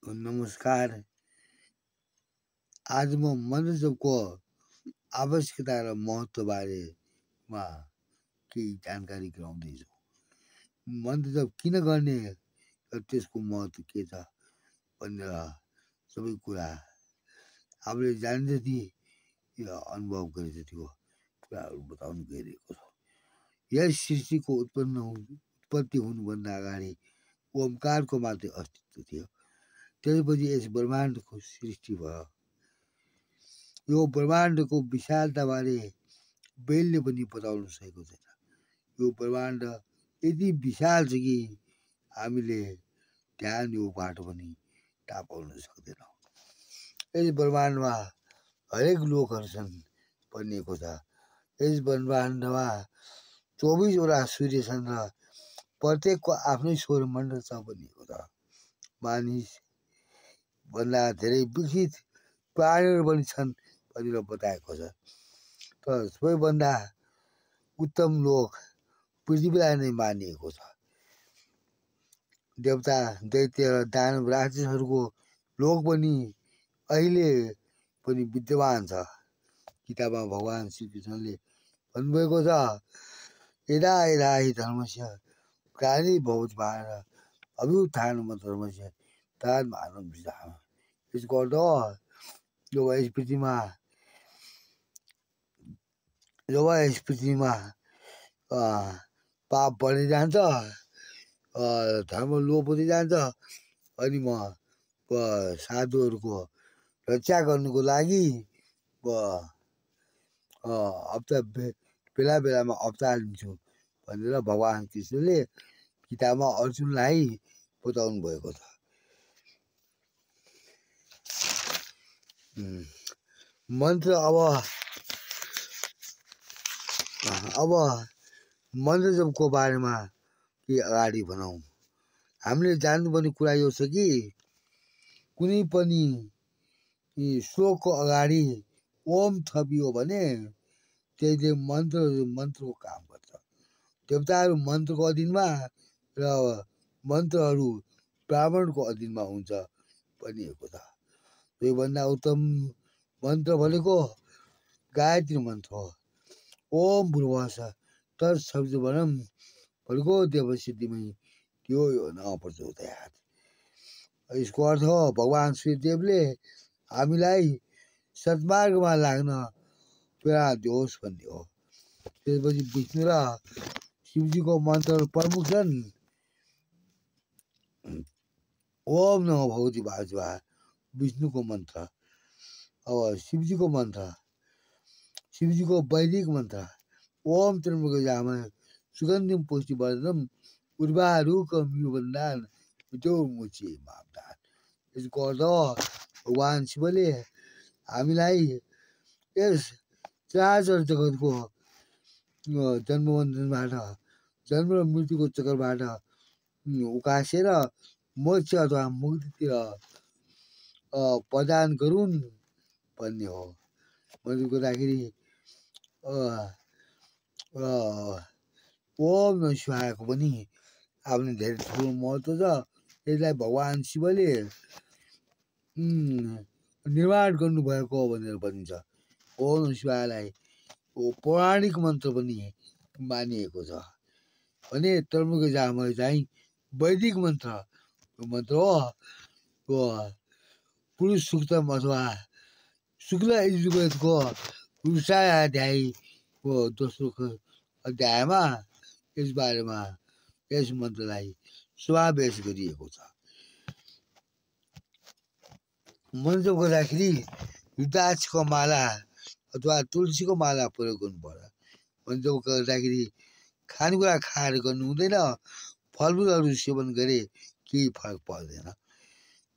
नमस्कार। आज म मन्त्र जपको आवश्यकता र महत्त्व बारेमा केही जानकारी गराउँदैछु। मन्त्र जप किन गर्ने र त्यसको महत्त्व के छ भनेर सबै कुरा आफूले जाने जति अनुभव गरे जतिको कुराहरू बताउनु गइरहेको छ। यस सृष्टिको उत्पत्ति हुनुभन्दा अगाडि ओमकारको मात्रै अस्तित्व थियो। त्यसपछि यस ब्रह्माण्डको सृष्टि भयो। यो ब्रह्माण्डको विशालताबारे बेलले पनि बताउन सकेको छैन। यो ब्रह्माण्ड यति विशाल छ कि हामीले ध्यान योगबाट पनि थाहा पाउन सक्दैनौँ। यस ब्रह्माण्डमा हरेक लोकहरू छन् भनिएको छ। यस ब्रह्माण्डमा 24वटा सूर्य छन् र प्रत्येकको आफ्नै सौरमण्डल छ भनिएको छ। मानिस भन्दा धेरै विकसित प्राणीहरू पनि छन् भनेर बताएको छ। तर सबैभन्दा उत्तम लोक पृथ्वीलाई नै मानिएको छ। देवता, दैत्य र दानव राक्षसहरूको लोक पनि अहिले पनि विद्यमान छ। गीतामा भगवान् श्रीकृष्णले भन्नुभएको छ, यदा यदा हि धर्मस्य ग्लानिर्भवति भारत अभ्युत्थानं धर्मस्य तदात्मानं सृजामि। यसको अर्थ हो, जब यस पृथ्वीमा पाप बढ्दै जान्छ, धर्म लोप हुँदै जान्छ, अनि म साधुहरूको रक्षा गर्नुको लागि बेला बेलामा अवतार लिन्छु भनेर भगवान् कृष्णले गीतामा अर्जुनलाई बताउनु भएको छ। मन्त्र अब मन्त्र जपको बारेमा के अगाडि भनौँ। हामीले जान्नुपर्ने कुरा यो छ कि कुनै पनि श्लोकको अगाडि ओम थपियो भने त्यसले मन्त्रको काम गर्छ। देवताहरू मन्त्रको अधीनमा र मन्त्रहरू ब्राह्मणको अधीनमा हुन्छ भनिएको छ। सबैभन्दा उत्तम मन्त्र भनेको गायत्री मन्त्र हो। ओम भूर्भुवः तत्सवितुर्वरेण्यं भर्गो देवस्य धीमहि धियो यो नः प्रचोदयात्। यसको अर्थ हो, भगवान् सूर्यदेवले हामीलाई सद्मार्गमा लाग्न प्रेरणा दियोस् भन्ने हो। त्यसपछि विष्णु र शिवजीको मन्त्रहरू प्रमुख छन्। ओम नमो भगवते वासुदेवाय विष्णुको मन्त्र। अब शिवजीको मन्त्र, शिवजीको वैदिक मन्त्र ओम त्र्यम्बकं यजामहे सुगन्धिं पुष्टिवर्धनम् उर्वारुकमिव बन्धनान् मृत्योर्मुक्षीयते मामृतात्। यसको अर्थ हो, भगवान् शिवले हामीलाई यस चराचर जगतको जन्मबन्धनबाट, जन्म र मृत्युको चक्रबाट उकासेर मोक्ष अथवा मुक्तितिर प्रदान गरून् भन्ने हो। मैले गर्दाखेरि ओम नमः शिवायको पनि आफ्नो धेरै ठुलो महत्त्व छ। यसलाई भगवान् शिवले निर्माण गर्नुभएको भनेर भनिन्छ। ओम नमः शिवायलाई पौराणिक मन्त्र पनि मानिएको छ भने त्र्यम्बकं यजामहे चाहिँ वैदिक मन्त्र हो। पुरुष सूक्तम अथवा शुक्ल यजुर्वेदको रुद्राध्यायको दोस्रो अध्यायमा यस बारेमा यस मन्त्रलाई समावेश गरिएको छ। मन्त्र गर्दाखेरि रुद्राक्षको माला अथवा तुलसीको माला प्रयोग गर्नु पर्छ। मन्त्र गर्दाखेरि खानेकुरा खाएर गर्नु हुँदैन। फलफुलहरू सेवन गरे केही फरक पर्दैन।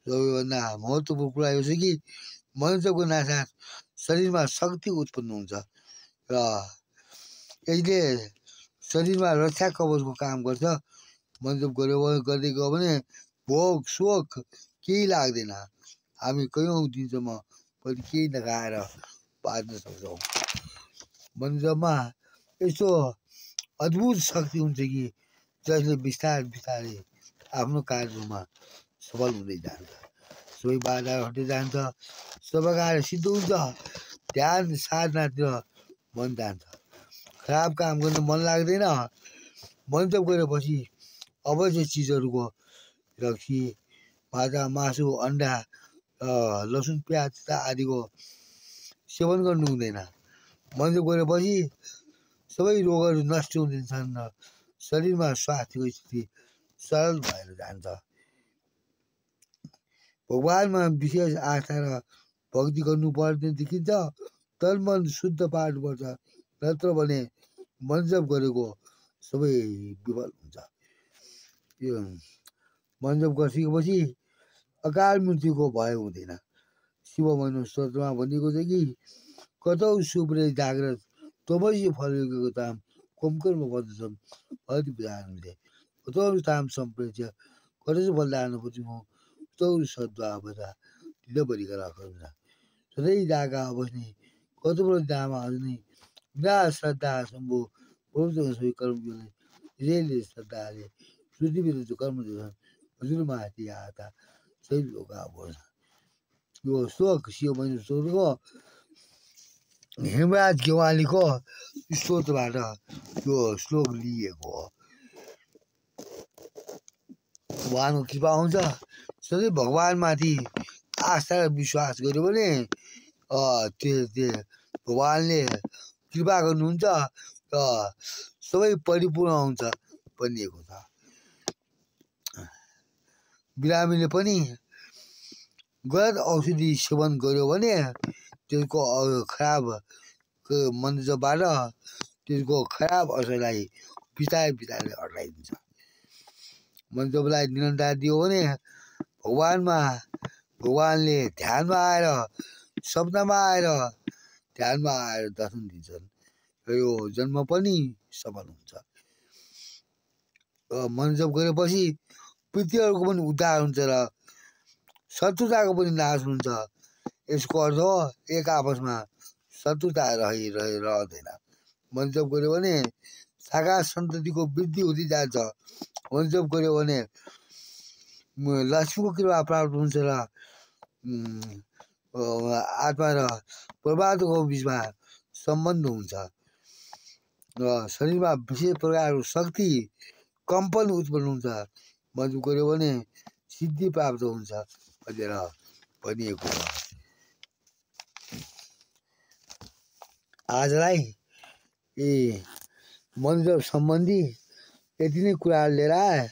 सबैभन्दा महत्त्वपूर्ण कुरा यो छ कि मन्त्रको नासाथ शरीरमा शक्ति उत्पन्न हुन्छ र यसले शरीरमा रक्षा कवचको काम गर्छ। मन्त्र गर्दै गयो भने भोक शोक केही लाग्दैन। हामी कयौँ दिनसम्म पनि केही नखाएर बाँच्न सक्छौँ। मन्त्रमा यस्तो अद्भुत शक्ति हुन्छ कि जसले बिस्तारै बिस्तारै आफ्नो कार्यमा सफल हुँदै जान्छ। सबै बाधा हट्दै जान्छ, सबै कार्य सिद्ध हुन्छ, ध्यान साधनातिर मन जान्छ, खराब काम गर्न मन लाग्दैन। मन जप गरेपछि आवश्यक चिजहरूको रक्सी, माछा, मासु, अन्डा, लसुन, प्याज आदिको सेवन गर्नु हुँदैन। मन जप गरेपछि सबै रोगहरू नष्ट हुँदैछन् र शरीरमा स्वास्थ्यको स्थिति सरल भएर जान्छ। भगवानमा विशेष आस्था र भक्ति गर्नुपर्ने देखिन्छ, तन मन शुद्ध पार्नुपर्छ, नत्र भने मन जप गरेको सबै विफल हुन्छ। यो मन जप गरिसकेपछि अकाल मृत्युको भय हुँदैन। शिव मनु स्तोत्रमा भनिएको छ कि कतौ सुप्रे जाग्रत तमसी फलेको ताम कोमकर्म बद्धछन् हरि विधानले कतौ ताम सम्प्रेक्ष कतौ बलिदान पुतिमो तौ सद्भावता ढिलोबरी राख्छ। सधैँ जागा बस्ने कतौ दामा अझै बिना श्रद्धा सम्भो बहुत सबै कर्म यसले श्रद्धाले श्रुति विरुद्ध कर्म दिन्छन् हजुरमाथि आता सही लोक बोल्छ। यो श्लोक शिव मनु स्तोत्रको हेमराज गेवालीको स्तोत्रबाट यो श्लोक लिएको हो। भगवानको कृपा हुन्छ। सधैँ भगवानमाथि आस्था र विश्वास गर्यो भने त्यो भगवानले कृपा गर्नुहुन्छ र सबै परिपूर्ण हुन्छ भनिएको छ। बिरामीले पनि गलत औषधि सेवन गर्यो भने त्यसको खराब मन्त्रबाट त्यसको खराब असरलाई बिस्तारै हटाइदिन्छ। मन्त्रलाई निरन्तर दियो भने भगवानले ध्यानमा आएर दर्शन दिन्छन् र यो जन्म पनि सफल हुन्छ। मन जप गरेपछि पृथ्वीहरूको पनि उद्धार हुन्छ र शत्रुताको पनि नाश हुन्छ। यसको अर्थ हो एक आपसमा शत्रुता रहँदैन। मन जप गर्यो भने सागा सन्ततिको वृद्धि हुँदै जान्छ। मन जप गर्यो भने लक्ष्मीको कृपा प्राप्त हुन्छ र आत्मा र परमात्माको बिचमा सम्बन्ध हुन्छ र शरीरमा विशेष प्रकारको शक्ति कम्पन उत्पन्न हुन्छ। मन जप गर्यो भने सिद्धि प्राप्त हुन्छ भनेर भनिएको छ। आजलाई मन जप सम्बन्धी यति नै कुराहरू लिएर आए।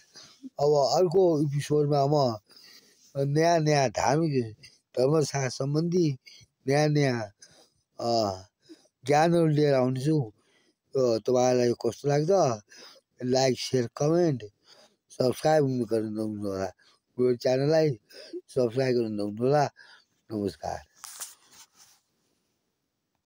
अब अर्को एपिसोडमा म नयाँ धार्मिक धर्मशास्त्र सम्बन्धी नयाँ ज्ञानहरू लिएर आउनेछु। तपाईँलाई कस्तो लाग्छ? लाइक, सेयर, कमेन्ट, सब्सक्राइब गर्न नभुल्नुहोला। मेरो च्यानललाई सब्सक्राइब गर्न नभुल्नुहोला। नमस्कार।